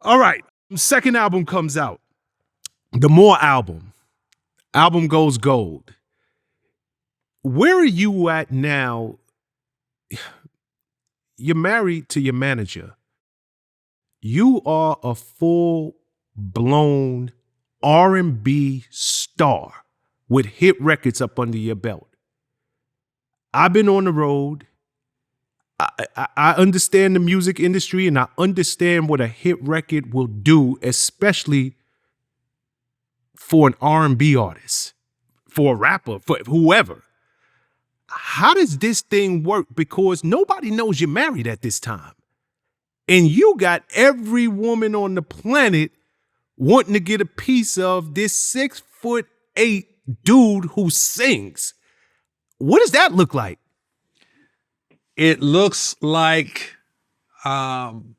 All right. Second album comes out. The More album. Album goes gold. Where are you at now? You're married to your manager. You are a full-blown R&B star with hit records up under your belt. I've been on the road. I understand the music industry, and I understand what a hit record will do, especially for an R&B artist, for a rapper, for whoever. How does this thing work? Because nobody knows you're married at this time. And you got every woman on the planet wanting to get a piece of this 6'8" dude who sings. What does that look like? It looks like I'm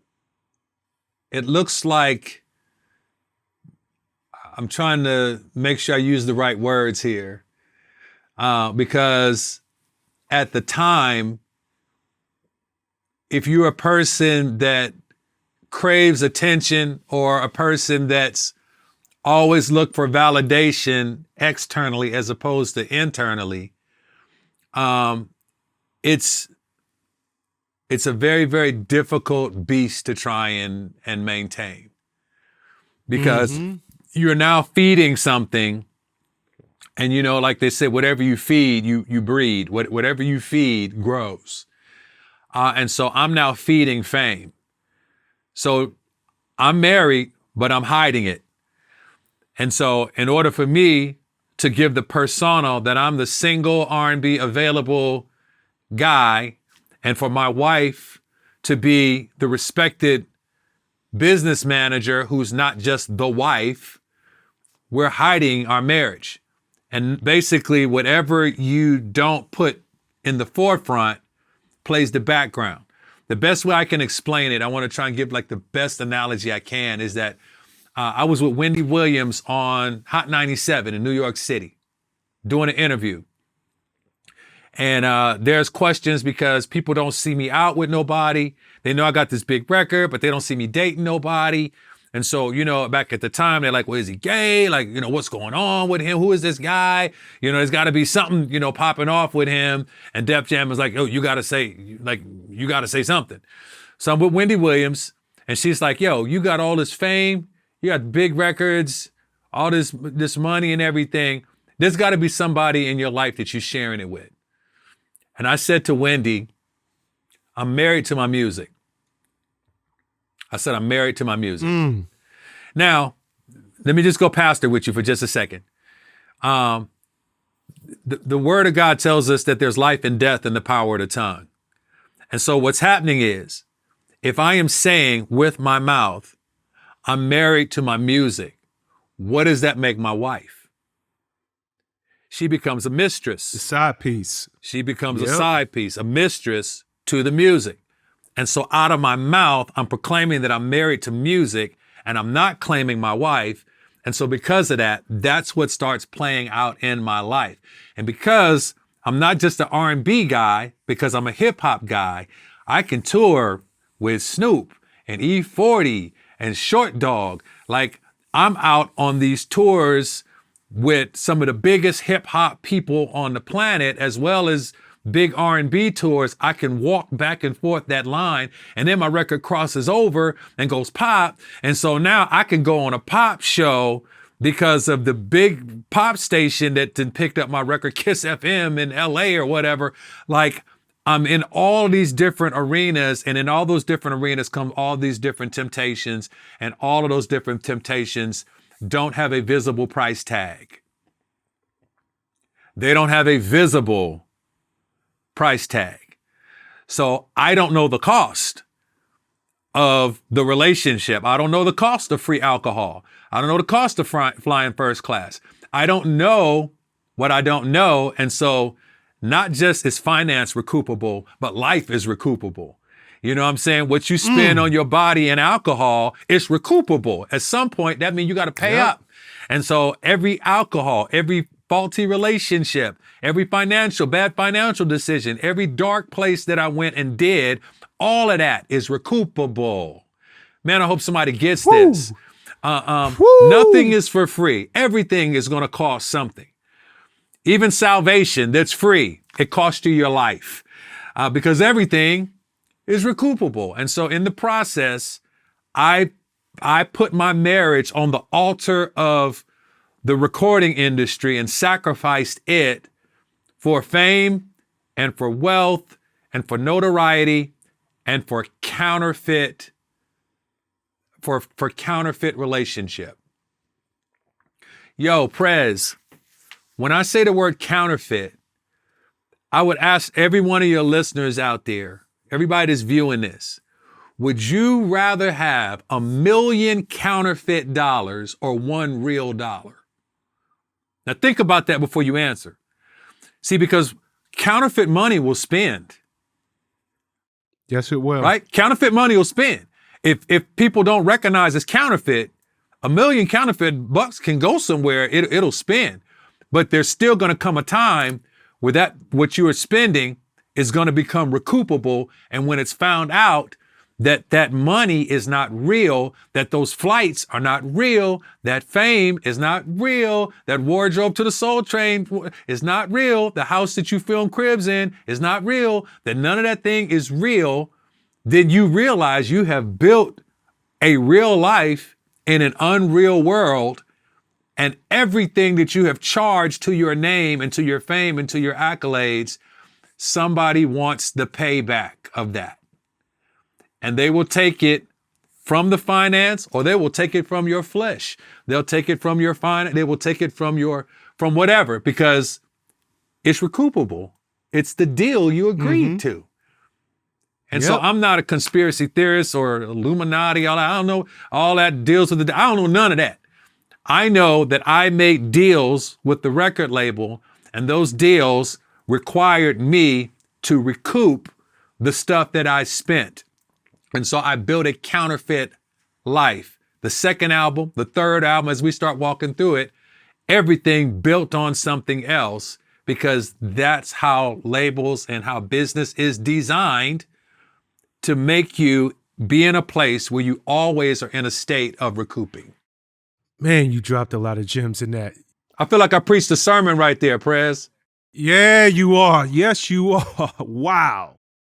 trying to make sure I use the right words here, because at the time, if you're a person that craves attention or a person that's always looked for validation externally as opposed to internally, it's a very, very difficult beast to try and maintain, because you're now feeding something, and like they said, whatever you feed, you breed. Whatever you feed grows. And so I'm now feeding fame. So I'm married, but I'm hiding it. And so in order for me to give the persona that I'm the single R&B available guy, and for my wife to be the respected business manager who's not just the wife, we're hiding our marriage. And basically, whatever you don't put in the forefront plays the background. The best way I can explain it, I want to try and give like the best analogy I can, is that I was with Wendy Williams on Hot 97 in New York City doing an interview. And there's questions because people don't see me out with nobody. They know I got this big record, but they don't see me dating nobody. And so, back at the time, they're like, well, is he gay? Like, what's going on with him? Who is this guy? There's got to be something, popping off with him. And Def Jam was like, oh, you got to say something. So I'm with Wendy Williams, and she's like, yo, you got all this fame. You got big records, all this money and everything. There's got to be somebody in your life that you're sharing it with. And I said to Wendy, I'm married to my music. I said, I'm married to my music. Now, let me just go past it with you for just a second. The word of God tells us that there's life and death in the power of the tongue. And so what's happening is, if I am saying with my mouth, I'm married to my music, what does that make my wife? She becomes a mistress. A side piece. She becomes a side piece, a mistress to the music. And so out of my mouth, I'm proclaiming that I'm married to music, and I'm not claiming my wife. And so because of that, that's what starts playing out in my life. And because I'm not just an R&B guy, because I'm a hip hop guy, I can tour with Snoop and E40 and Short Dog. Like, I'm out on these tours with some of the biggest hip hop people on the planet, as well as big R&B tours. I can walk back and forth that line, and then my record crosses over and goes pop. And so now I can go on a pop show because of the big pop station that picked up my record, Kiss FM in LA or whatever. Like, I'm in all these different arenas, and in all those different arenas come all these different temptations, and all of those different temptations don't have a visible price tag. They don't have a visible price tag. So I don't know the cost of the relationship. I don't know the cost of free alcohol. I don't know the cost of flying first class. I don't know what I don't know. And so not just is finance recoupable, but life is recoupable. You know what I'm saying? What you spend on your body and alcohol is recoupable. At some point, that means you got to pay up. And so every alcohol, every faulty relationship, every bad financial decision, every dark place that I went and did, all of that is recoupable Man, I hope somebody gets Woo. this. Woo. Nothing is for free. Everything is going to cost something. Even salvation that's free, it costs you your life because everything is recoupable. And so in the process, I put my marriage on the altar of the recording industry and sacrificed it for fame and for wealth and for notoriety and for counterfeit relationship. Yo, Prez, when I say the word counterfeit, I would ask every one of your listeners out there, everybody that's viewing this, would you rather have 1 million counterfeit dollars or $1 real dollar? Now think about that before you answer. See, because counterfeit money will spend. Yes, it will. Right? Counterfeit money will spend. If people don't recognize it's counterfeit, 1 million counterfeit bucks can go somewhere, it'll spend. But there's still going to come a time where that what you are spending is going to become recoupable. And when it's found out that that money is not real, that those flights are not real, that fame is not real, that wardrobe to the Soul Train is not real, the house that you film Cribs in is not real, that none of that thing is real, then you realize you have built a real life in an unreal world, and everything that you have charged to your name and to your fame and to your accolades, somebody wants the payback of that. And they will take it from the finance, or they will take it from your flesh. They'll take it from your finance. They will take it from whatever, because it's recoupable. It's the deal you agreed to. And so I'm not a conspiracy theorist or Illuminati. I don't know all that deals with I don't know none of that. I know that I made deals with the record label, and those deals required me to recoup the stuff that I spent. And so I built a counterfeit life. The second album, the third album, as we start walking through it, everything built on something else, because that's how labels and how business is designed, to make you be in a place where you always are in a state of recouping. Man, you dropped a lot of gems in that. I feel like I preached a sermon right there, Prez. Yeah, you are. Yes, you are. Wow.